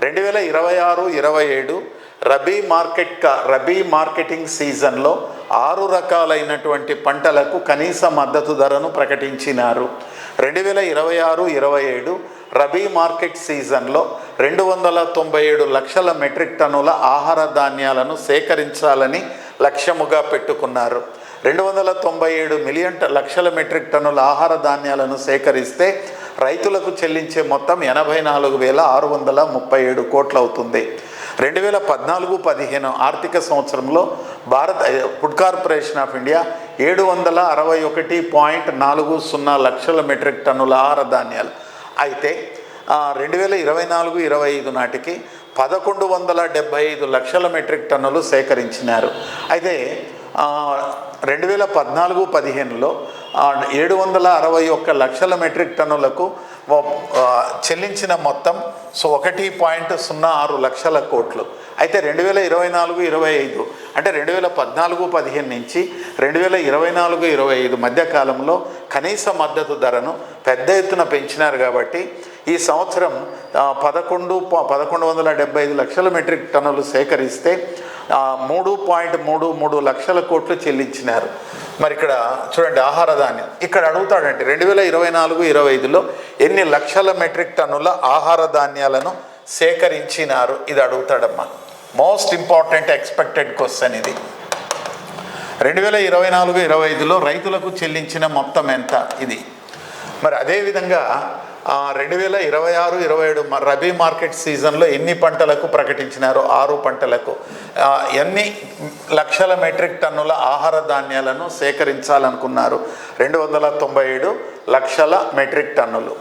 2026-27 rabi marketing సీజన్లో 6 రకాలైనటువంటి పంటలకు కనీస మద్దతు ధరను ప్రకటించినారు. 2026-27 రబీ మార్కెట్ సీజన్లో 297 లక్షల మెట్రిక్ టన్నుల ఆహార ధాన్యాలను సేకరించాలని లక్ష్యముగా పెట్టుకున్నారు. 297 లక్షల మెట్రిక్ టన్నుల ఆహార ధాన్యాలను సేకరిస్తే రైతులకు చెల్లించే మొత్తం 84,637 కోట్లు అవుతుంది. 2014-15 ఆర్థిక సంవత్సరంలో Bharat food corporation of India 761.40 లక్షల మెట్రిక్ టన్నుల ఆహార ధాన్యాలు అయితే 2024-25 నాటికి 1,175 లక్షల మెట్రిక్ టన్నులు సేకరించినారు. అయితే 2014-15లో 761 లక్షల మెట్రిక్ టన్నులకు చెల్లించిన మొత్తం 1.06 లక్షల కోట్లు. అయితే 2024-25 అంటే 2014-15 నుంచి 2024-25 మధ్యకాలంలో కనీస మద్దతు ధరను పెద్ద ఎత్తున పెంచినారు. కాబట్టి ఈ సంవత్సరం 1,175 లక్షల మెట్రిక్ టన్నులు సేకరిస్తే 3.33 లక్షల కోట్లు చెల్లించినారు. మరి ఇక్కడ చూడండి, ఆహార ధాన్యం ఇక్కడ అడుగుతాడంటే 2024-25లో ఎన్ని లక్షల మెట్రిక్ టన్నుల ఆహార ధాన్యాలను సేకరించినారు, ఇది అడుగుతాడమ్మా. మోస్ట్ ఇంపార్టెంట్ ఎక్స్పెక్టెడ్ క్వశ్చన్ ఇది. 2024-25లో రైతులకు చెల్లించిన మొత్తం ఎంత ఇది. మరి అదేవిధంగా 2026-27 రబీ మార్కెట్ సీజన్లో ఎన్ని పంటలకు ప్రకటించినారు? 6 పంటలకు ఎన్ని లక్షల మెట్రిక్ టన్నుల ఆహార ధాన్యాలను సేకరించాలనుకున్నారు? 297 లక్షల మెట్రిక్ టన్నులు.